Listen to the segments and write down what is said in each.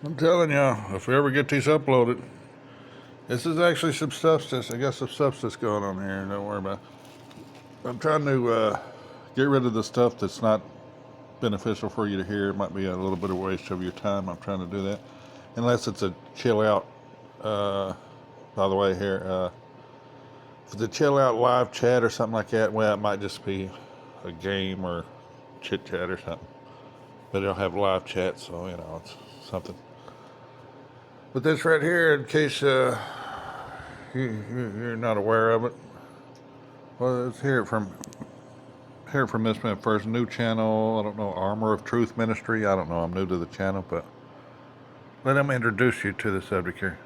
I'm telling you, if we ever get these uploaded, this is actually some substance. I got some substance going on here. Don't worry about it. I'm trying to get rid of the stuff that's not beneficial for you to hear. It might be a little bit of waste of your time. I'm trying to do that. Unless it's a chill out, by the way, here. If it's a chill out live chat or something like that, well, it might just be a game or chit chat or something. But it'll have live chat, so, it's something. But this right here, in case you're not aware of it, well, let's hear it from this man first. New channel, I don't know, Armor of Truth Ministry. I don't know, I'm new to the channel, but let him introduce you to the subject here.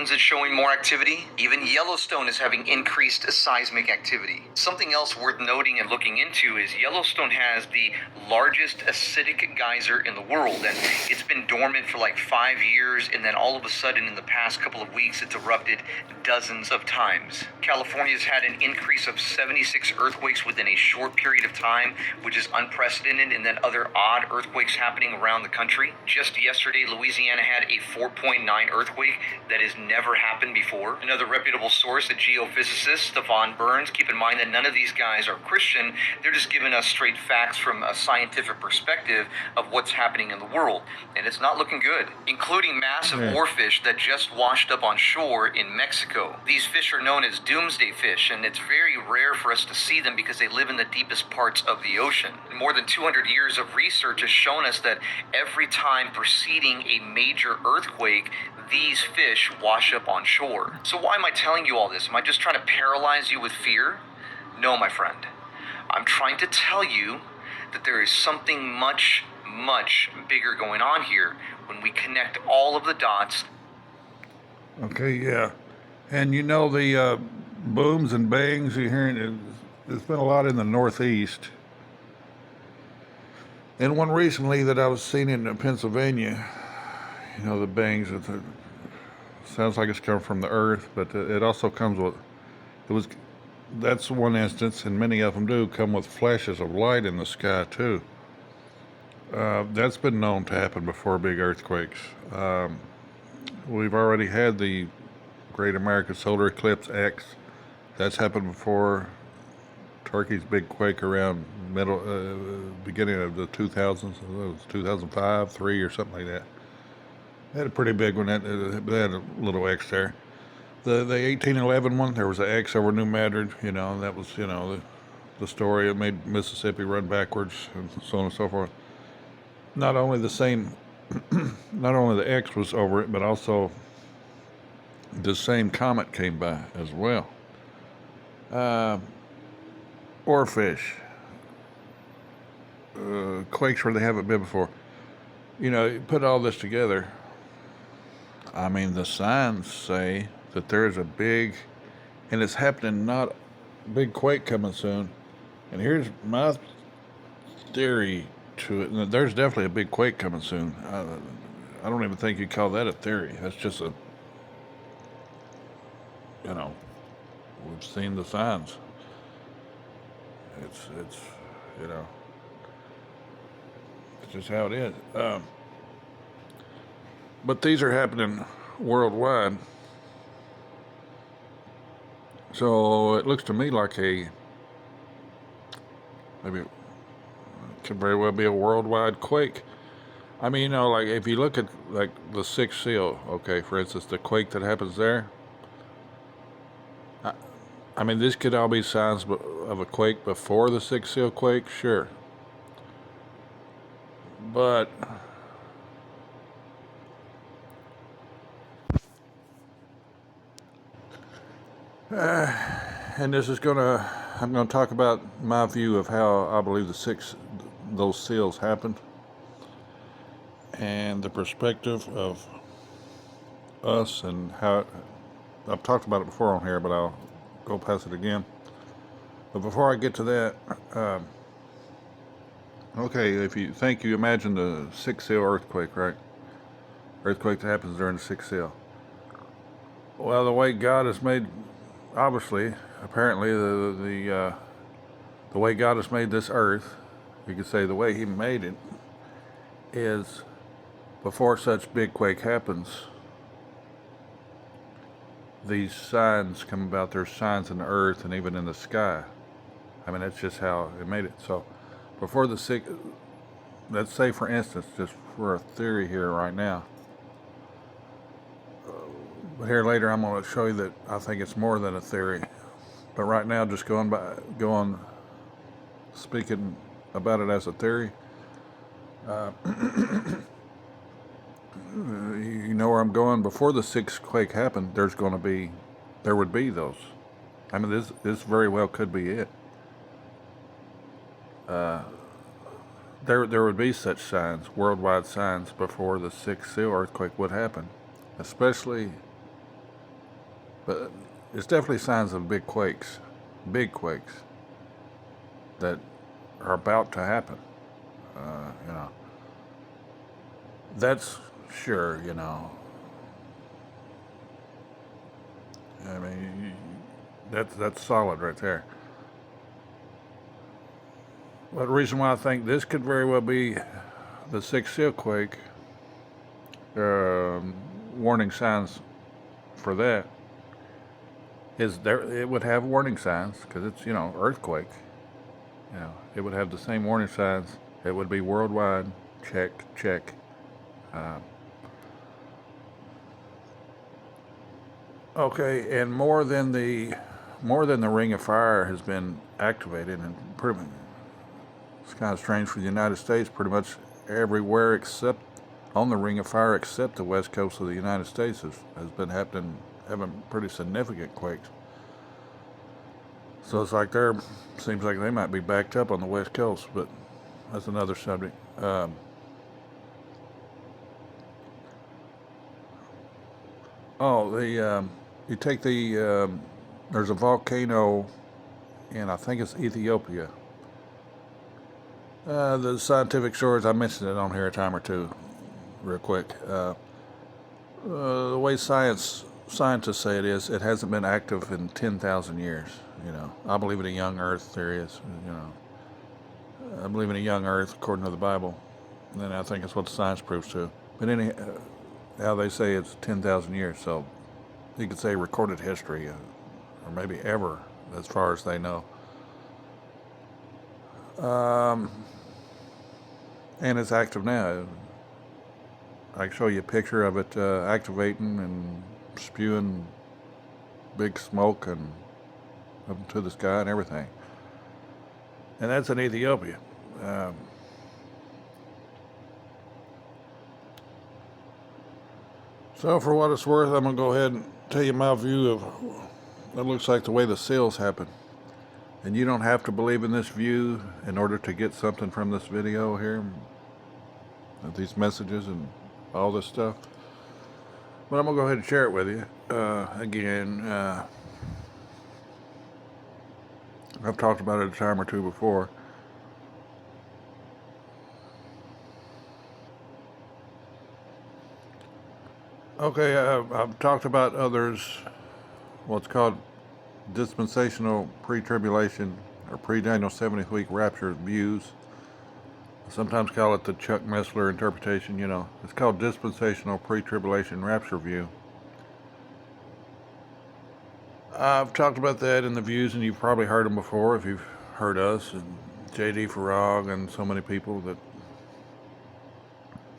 Islands is showing more activity. Even Yellowstone is having increased seismic activity. Something else worth noting and looking into is Yellowstone has the largest acidic geyser in the world, and it's been dormant for like 5 years, and then all of a sudden in the past couple of weeks it's erupted dozens of times. California's had an increase of 76 earthquakes within a short period of time, which is unprecedented, and then other odd earthquakes happening around the country. Just yesterday, Louisiana had a 4.9 earthquake that has never happened before. Another reputable source, a geophysicist, Stefan Burns. Keep in mind that none of these guys are Christian. They're just giving us straight facts from a scientific perspective of what's happening in the world. And it's not looking good, including massive oarfish that just washed up on shore in Mexico. These fish are known as doomsday fish, and it's very rare for us to see them because they live in the deepest parts of the ocean. More than 200 years of research has shown us that every time preceding a major earthquake, these fish wash up on shore. So why am I telling you all this? Am I just trying to paralyze you with fear? No, my friend. I'm trying to tell you that there is something much, much bigger going on here when we connect all of the dots. Okay, yeah. And the booms and bangs you're hearing, there's been a lot in the Northeast. And one recently that I was seeing in Pennsylvania, the bangs, sounds like it's come from the earth, but it also comes with, that's one instance, and many of them do come with flashes of light in the sky too. That's been known to happen before big earthquakes. We've already had the Great American Solar Eclipse X. That's happened before. Turkey's big quake around beginning of the 2000s. It was 2005, 3 or something like that. They had a pretty big one. They had a little X there. The 1811 one, there was an X over New Madrid. That was the story. It made Mississippi run backwards and so on and so forth. Not only the X was over it, but also the same comet came by as well. Oarfish, quakes where they haven't been before. You put all this together. I mean, the signs say that there's a big, and it's happening, not big quake coming soon. And here's my theory to it. There's definitely a big quake coming soon. I don't even think you'd call that a theory. That's just we've seen the signs. It's just how it is. But these are happening worldwide. So it looks to me like maybe it could very well be a worldwide quake. I mean, like if you look at like the Sixth Seal, okay, for instance, the quake that happens there. I mean, this could all be signs of a quake before the Sixth Seal quake, sure. But and I'm gonna talk about my view of how I believe those seals happened, and the perspective of us and how I've talked about it before on here, but I'll go past it again. But before I get to that, okay, if you imagine the Sixth Seal earthquake, right? Earthquake that happens during the Sixth Seal. Well, the way God has made, obviously, apparently, the way God has made this earth, you could say the way He made it, is before such big quake happens, these signs come about. There's signs in the earth and even in the sky. I mean, that's just how it made it. So before the six, let's say for instance, just for a theory here right now, but here later I'm going to show you that I think it's more than a theory. But right now, just going speaking about it as a theory. You know where I'm going. Before the sixth quake happened, there would be those. I mean, this very well could be it. There would be such signs, worldwide signs, before the sixth seal earthquake would happen, especially. But it's definitely signs of big quakes that are about to happen. You know, that's sure. You know, I mean, that's solid right there. But the reason why I think this could very well be the sixth seal quake, warning signs for that is there. It would have warning signs because it's earthquake. It would have the same warning signs. It would be worldwide. Check. Uh, okay, and more than the Ring of Fire has been activated, and it's kind of strange for the United States. Pretty much everywhere except on the Ring of Fire, except the west coast of the United States, has been having pretty significant quakes. So it's like seems like they might be backed up on the west coast, but that's another subject. You take there's a volcano in, I think it's Ethiopia. The scientific source, I mentioned it on here a time or two, real quick. The way scientists say it hasn't been active in 10,000 years. I believe in a young Earth. There is. I believe in a young Earth according to the Bible, and I think that's what the science proves too. But how they say it's 10,000 years, so you could say recorded history, or maybe ever, as far as they know. And it's active now. I can show you a picture of it activating and spewing big smoke and up into the sky and everything. And that's in Ethiopia. So for what it's worth, I'm going to go ahead and tell you my view of what looks like the way the seals happen. And you don't have to believe in this view in order to get something from this video here, these messages and all this stuff. But I'm going to go ahead and share it with you. Again, I've talked about it a time or two before. Okay, I've talked about others, what's called dispensational pre-tribulation or pre-Daniel 70th week rapture views. Sometimes call it the Chuck Missler interpretation. It's called dispensational pre-tribulation rapture view. I've talked about that in the views, and you've probably heard them before if you've heard us and J.D. Farag and so many people that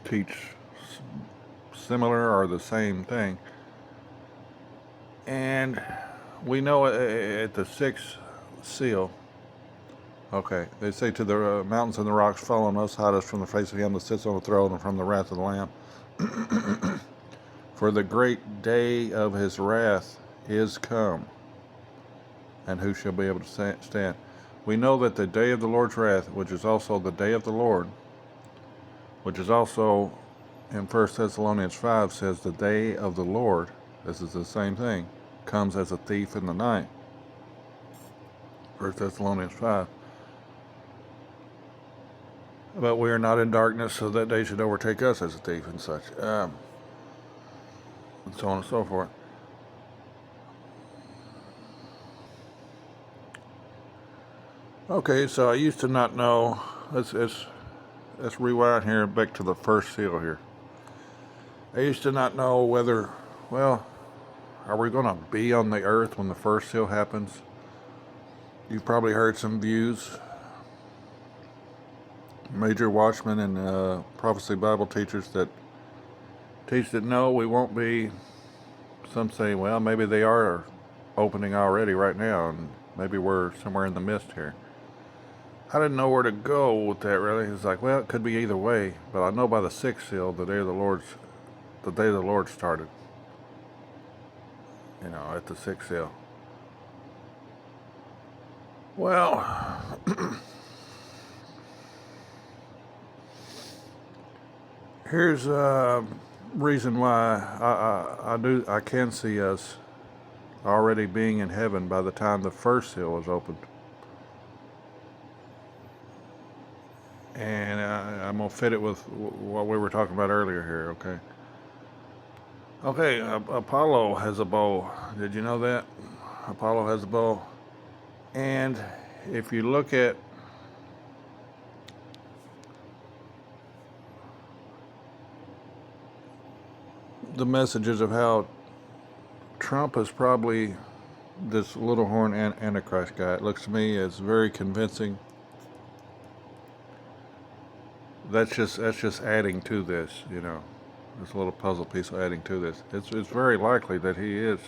teach similar or the same thing. And we know at the sixth seal, okay, they say to the mountains and the rocks, fall on us, hide us from the face of him that sits on the throne and from the wrath of the Lamb. For the great day of his wrath is come, and who shall be able to stand? We know that the day of the Lord's wrath, which is also the day of the Lord, which is also in 1 Thessalonians 5 says the day of the Lord, this is the same thing, comes as a thief in the night. 1 Thessalonians 5. But we are not in darkness, so that day should overtake us as a thief and such. And so on and so forth. Okay, so I used to not know. Let's rewind here back to the first seal here. I used to not know whether, well, are we going to be on the earth when the first seal happens? You've probably heard some views. Major watchmen and prophecy Bible teachers that teach that no, we won't be. Some say, well, maybe they are opening already right now, and maybe we're somewhere in the midst here. I didn't know where to go with that really. It's like, well, it could be either way, but I know by the sixth seal, the day the Lord started. At the sixth seal. Well, here's a reason why I can see us already being in heaven by the time the first seal is opened. And I'm going to fit it with what we were talking about earlier here, okay? Okay, Apollo has a bow. Did you know that? Apollo has a bow. And if you look at the messages of how Trump is probably this little horn Antichrist guy, it looks to me as very convincing. That's just adding to this, This little puzzle piece adding to this. It's very likely that he is.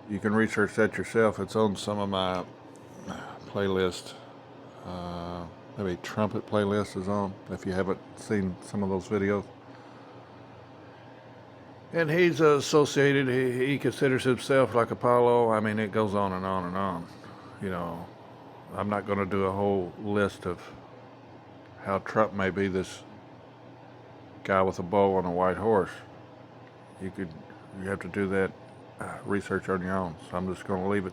You can research that yourself. It's on some of my playlist. Maybe trumpet playlist is on if you haven't seen some of those videos. And he's associated. He considers himself like Apollo. I mean, it goes on and on and on. I'm not going to do a whole list of how Trump may be this guy with a bow on a white horse. You have to do that research on your own. So I'm just going to leave it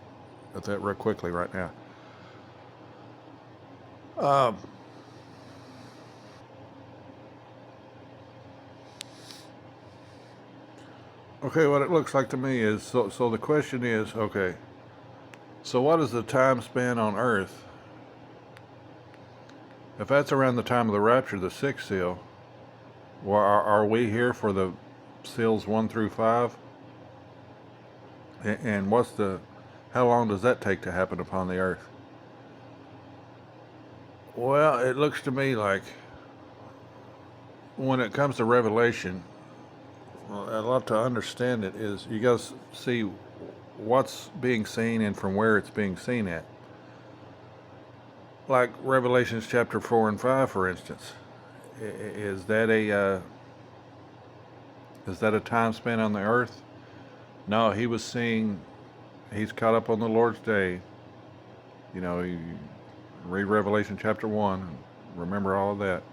at that real quickly right now. Okay, what it looks like to me is, so the question is, okay, so what is the time span on Earth? If that's around the time of the rapture, the sixth seal, well, are we here for the seals 1 through 5? And how long does that take to happen upon the Earth? Well, it looks to me like when it comes to Revelation, I'd love to understand it is you got to see what's being seen and from where it's being seen at. Like Revelations chapter 4 and 5, for instance. Is that a time span on the earth? No, he's caught up on the Lord's day. You read Revelation chapter 1, remember all of that.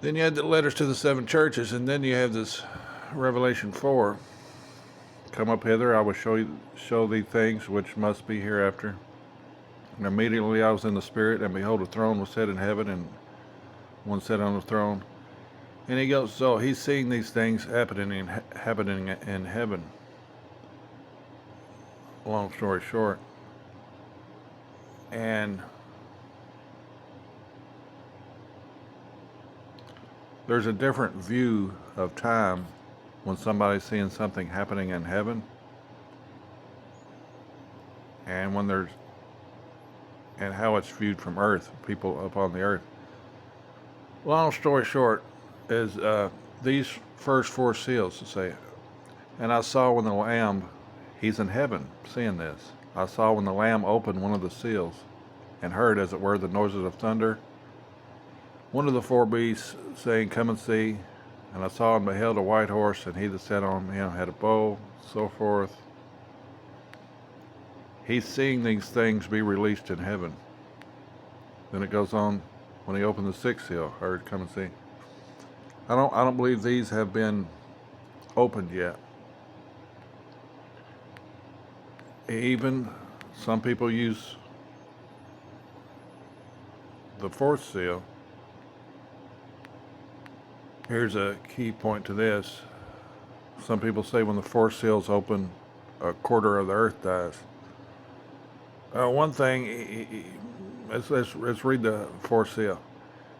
Then you had the letters to the 7 churches, and then you have this Revelation 4. Come up hither, I will show thee things which must be hereafter. And immediately I was in the Spirit, and behold, a throne was set in heaven, and one sat on the throne. And he goes, so he's seeing these things happening in heaven. Long story short. And there's a different view of time when somebody's seeing something happening in heaven and and how it's viewed from earth, people upon the earth. Long story short is these first 4 seals to say, and I saw when the Lamb, he's in heaven seeing this. I saw when the Lamb opened one of the seals and heard, as it were, the noises of thunder. One of the 4 beasts saying, come and see. And I saw and beheld a white horse, and he that sat on him had a bow, so forth. He's seeing these things be released in heaven. Then it goes on, when he opened the 6th seal, heard, come and see. I don't believe these have been opened yet. Even some people use the 4th seal. Here's a key point to this. Some people say when the 4th seal's open, a quarter of the earth dies. One thing, let's read the 4th seal.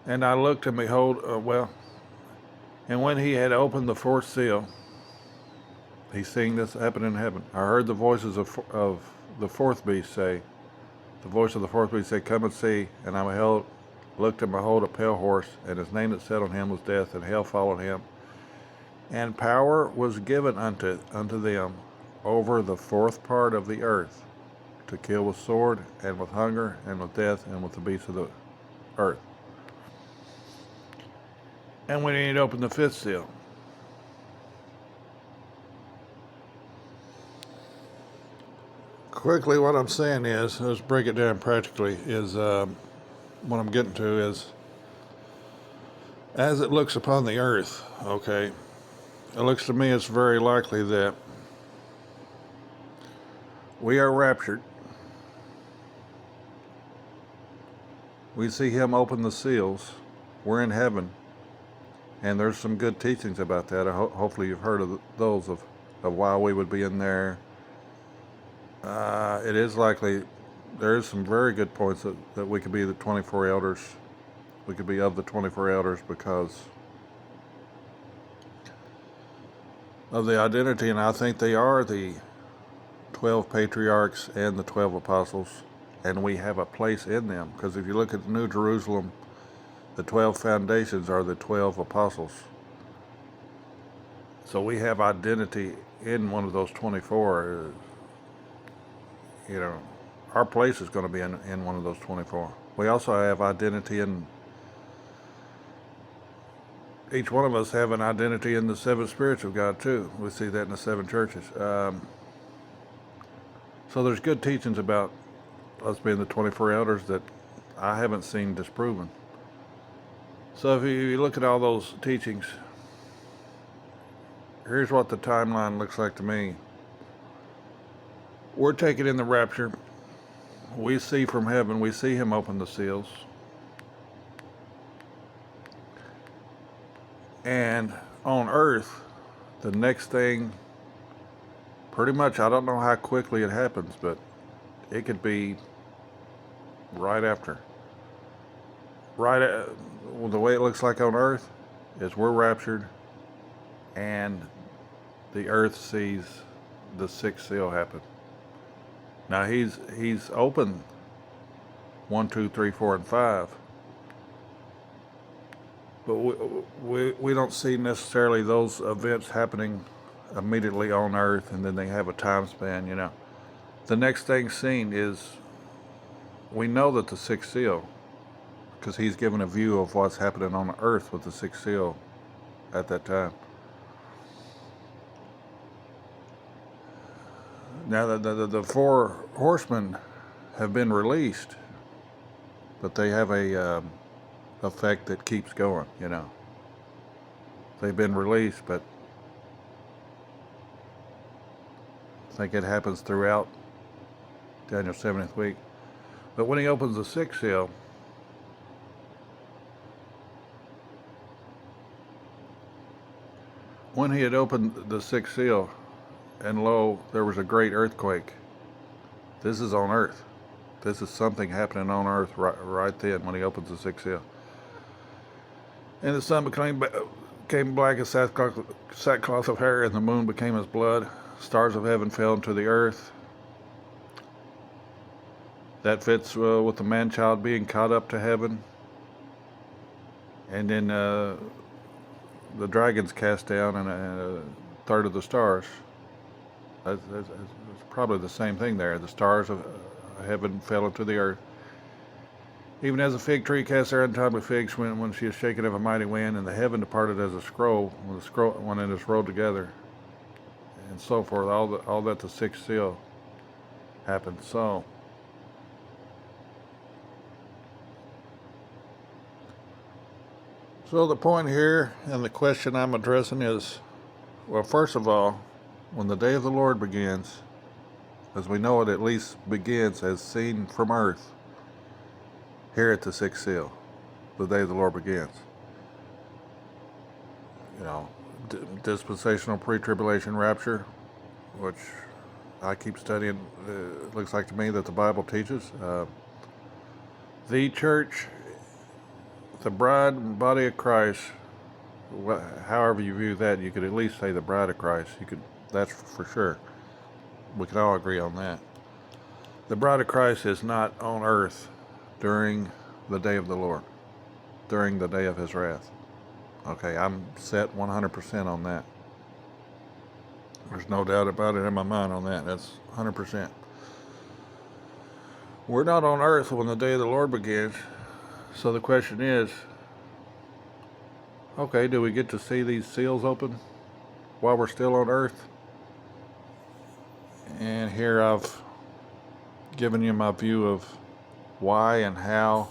And I looked and behold, And when he had opened the fourth seal, he's seeing this happen in heaven. I heard the voices of the fourth beast say, the voice of the fourth beast say, "Come and see." And I looked and behold a pale horse, and his name that sat on him was Death, and hell followed him. And power was given unto them over the fourth part of the earth, to kill with sword, and with hunger, and with death, and with the beasts of the earth. And when he had opened the fifth seal, quickly, what I'm saying is, let's break it down practically, is what I'm getting to is, as it looks upon the earth, okay, it looks to me it's very likely that we are raptured. We see him open the seals. We're in heaven. And there's some good teachings about that. Hopefully you've heard of those of why we would be in there. It is likely, there is some very good points that we could be the 24 elders. We could be of the 24 elders because of the identity, and I think they are the 12 patriarchs and the 12 apostles, and we have a place in them. Because if you look at the New Jerusalem, the 12 foundations are the 12 apostles. So we have identity in one of those 24. You know, our place is going to be in one of those 24. We also have identity in, each one of us have an identity in the seven spirits of God too. We see that in the seven churches. So there's good teachings about us being the 24 elders that I haven't seen disproven. So if you look at all those teachings, here's what the timeline looks like to me. We're taken in the rapture. We see from heaven, we see him open the seals. And on earth, the next thing, pretty much, I don't know how quickly it happens, but it could be right after. The way it looks like on earth is we're raptured and the earth sees the sixth seal happen. Now he's open 1, 2, 3, 4, and 5, but we don't see necessarily those events happening immediately on earth, and then they have a time span. You know, the next thing seen is, we know that the sixth seal, because he's given a view of what's happening on the earth with the sixth seal at that time. Now the four horsemen have been released, but they have a effect that keeps going. You know, they've been released, but I think it happens throughout Daniel's 70th week. But when he opens the sixth seal, when he had opened the sixth seal, and lo, there was a great earthquake. This is on earth. This is something happening on earth right then when he opens the sixth seal. And the sun became black as sackcloth of hair, and the moon became as blood. Stars of heaven fell into the earth. That fits with the man-child being caught up to heaven. And then the dragons cast down, and a third of the stars. That's probably the same thing there. The stars of heaven fell into the earth. Even as a fig tree casts her untimely figs when she is shaken of a mighty wind, and the heaven departed as a scroll when it is rolled together, and so forth. All that the sixth seal happened. So the point here, and the question I'm addressing is, well, first of all, when the day of the Lord begins, as we know it at least begins as seen from earth, here at the sixth seal, the day of the Lord begins. You know, dispensational pre-tribulation rapture, which I keep studying. It looks like to me that the Bible teaches. The church, the bride and body of Christ, however you view that, you could at least say the bride of Christ. That's for sure. We can all agree on that. The bride of Christ is not on earth during the day of the Lord, during the day of his wrath. Okay, I'm set 100% on that. There's no doubt about it in my mind on that. That's 100%. We're not on earth when the day of the Lord begins. So the question is, okay, do we get to see these seals open while we're still on earth? And here I've given you my view of why and how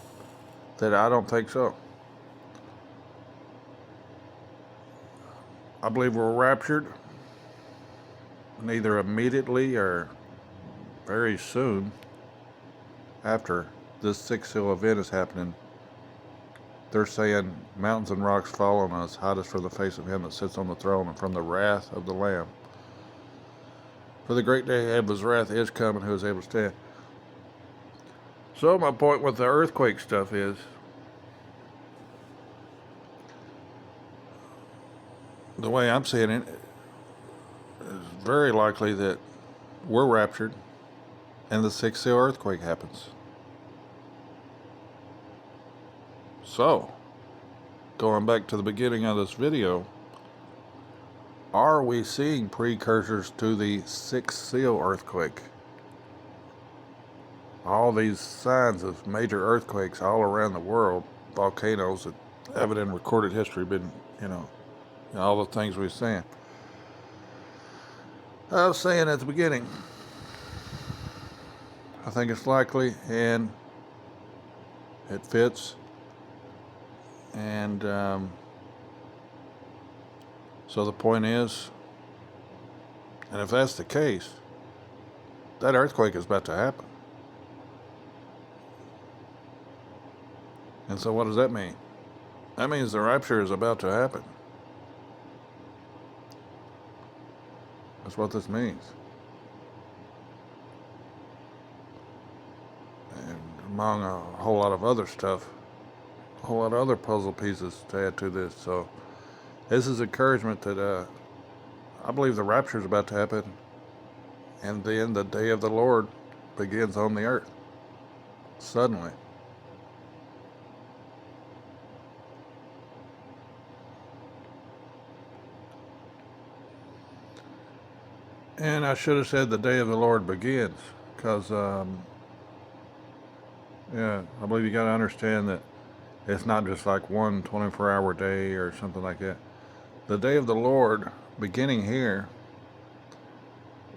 that I don't think so. I believe we're raptured, neither immediately or very soon after this sixth seal event is happening. They're saying mountains and rocks fall on us, hide us from the face of him that sits on the throne and from the wrath of the Lamb. For the great day of his wrath is coming, who is able to stand. So my point with the earthquake stuff is, the way I'm seeing it, is very likely that we're raptured and the sixth seal earthquake happens. So, going back to the beginning of this video, are we seeing precursors to the sixth seal earthquake? All these signs of major earthquakes all around the world, volcanoes that have it in recorded history, been, all the things we're saying. I was saying at the beginning, I think it's likely and it fits. And so the point is, and if that's the case, that earthquake is about to happen. And so what does that mean? That means the rapture is about to happen. That's what this means. And among a whole lot of other stuff, a whole lot of other puzzle pieces to add to this. So this is encouragement that I believe the rapture is about to happen, and then the day of the Lord begins on the earth suddenly. And I should have said the day of the Lord begins, because I believe you got to understand that it's not just like one 24-hour day or something like that. The day of the Lord, beginning here,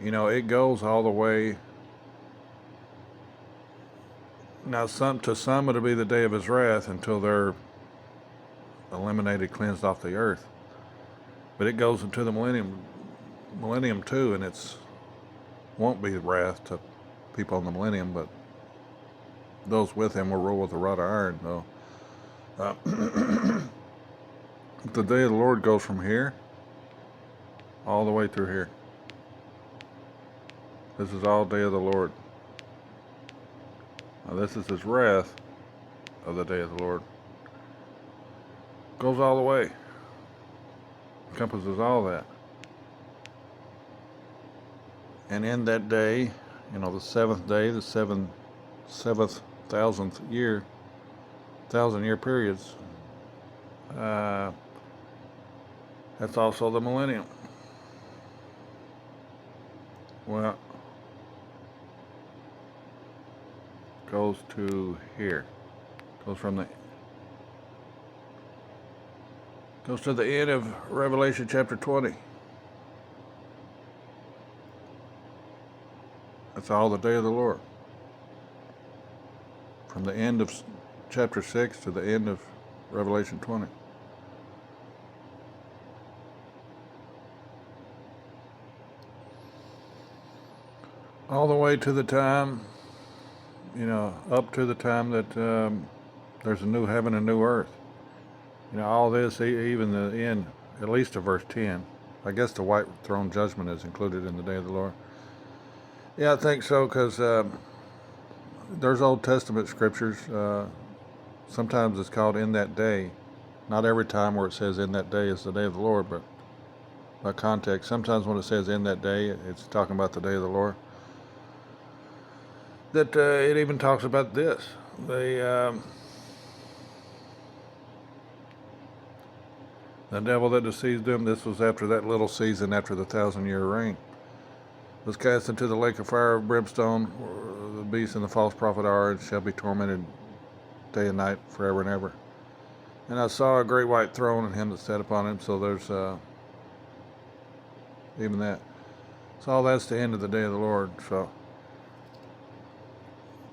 it goes all the way. Now, to some it'll be the day of his wrath until they're eliminated, cleansed off the earth. But it goes into the millennium too, and it's won't be wrath to people in the millennium, but those with him will rule with a rod of iron, though. The day of the Lord goes from here all the way through here. This is all day of the Lord. Now this is his wrath of the day of the Lord. Goes all the way. Encompasses all that. And in that day, the seventh day, the seventh 1,000-year periods, that's also the millennium. Well, goes to here. Goes to the end of Revelation chapter 20. That's all the day of the Lord. From the end of chapter 6 to the end of Revelation 20. All the way to the time, up to the time that there's a new heaven and new earth. All this, even the end, at least to verse 10. I guess the white throne judgment is included in the day of the Lord. Yeah, I think so, because there's Old Testament scriptures. Sometimes it's called in that day. Not every time where it says in that day is the day of the Lord, but by context. Sometimes when it says in that day, it's talking about the day of the Lord. That it even talks about this. The devil that deceived them, this was after that little season, after the 1,000-year reign, was cast into the lake of fire of brimstone, where the beast and the false prophet are, and shall be tormented day and night forever and ever. And I saw a great white throne and him that sat upon him. So there's even that. So all that's the end of the day of the Lord. So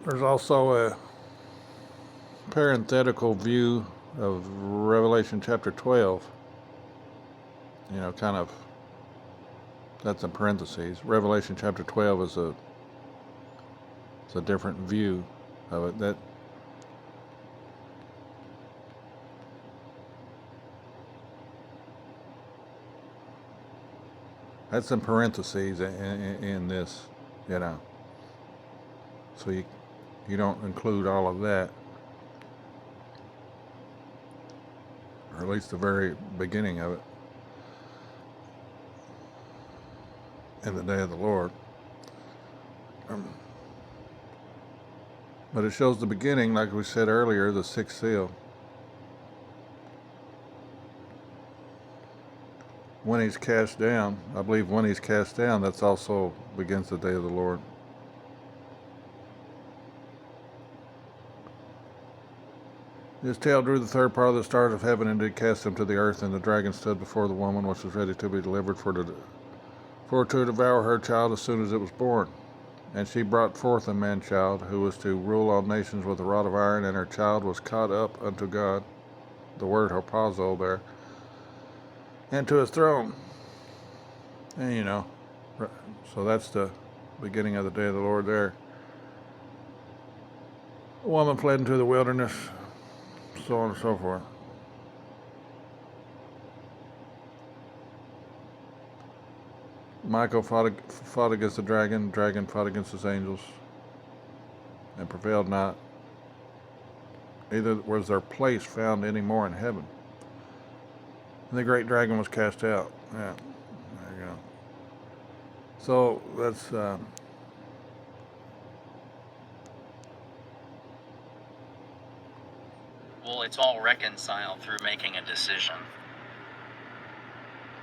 there's also a parenthetical view of Revelation chapter 12. Kind of, that's in parentheses. Revelation chapter 12 is a different view of it. That's in parentheses in this, So you don't include all of that, or at least the very beginning of it, in the day of the Lord. But it shows the beginning, like we said earlier, the sixth seal. When he's cast down, I believe when he's cast down, that's also begins the day of the Lord. His tail drew the third part of the stars of heaven and did cast them to the earth, and the dragon stood before the woman which was ready to be delivered for to devour her child as soon as it was born. And she brought forth a man-child, who was to rule all nations with a rod of iron, and her child was caught up unto God, the word harpazo there, and to his throne. And so that's the beginning of the day of the Lord there. The woman fled into the wilderness, so on and so forth. Michael fought against the dragon fought against his angels, and prevailed not. Neither was their place found any more in heaven. And the great dragon was cast out. Yeah, there you go. So that's Well, it's all reconciled through making a decision.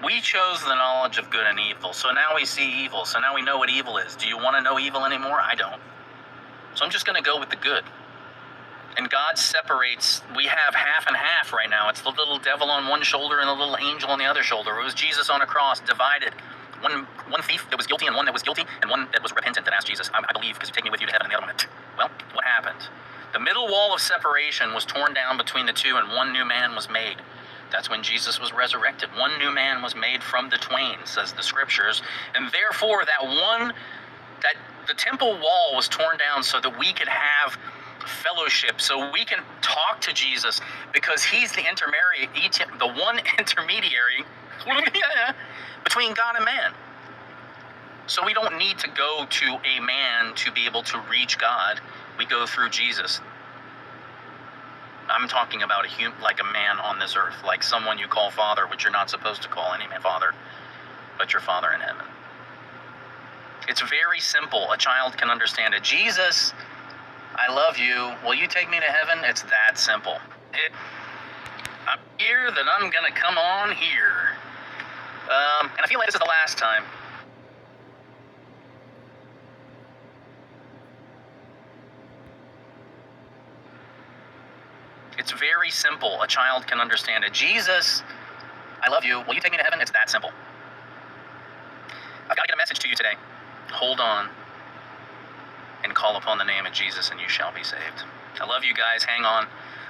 We chose the knowledge of good and evil, so now we see evil, so now we know what evil is. Do you want to know evil anymore? I don't. So I'm just going to go with the good. And God separates, we have half and half right now. It's the little devil on one shoulder and the little angel on the other shoulder. It was Jesus on a cross, divided. One thief that was guilty and one that was guilty, and one that was repentant that asked Jesus, I believe because you take me with you to heaven, and the other one went. Well, what happened? The middle wall of separation was torn down between the two, and one new man was made. That's when Jesus was resurrected. One new man was made from the twain, says the scriptures. And therefore, that the temple wall was torn down so that we could have fellowship, so we can talk to Jesus, because he's the one intermediary between God and man. So we don't need to go to a man to be able to reach God. We go through Jesus. I'm talking about like a man on this earth, like someone you call father, which you're not supposed to call any man father, but your Father in heaven. It's very simple. A child can understand it. Jesus, I love you. Will you take me to heaven? It's that simple. I'm here, then I'm going to come on here. And I feel like this is the last time. It's very simple. A child can understand it. Jesus, I love you. Will you take me to heaven? It's that simple. I've got to get a message to you today. Hold on and call upon the name of Jesus, and you shall be saved. I love you guys. Hang on.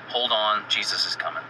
Hold on. Jesus is coming.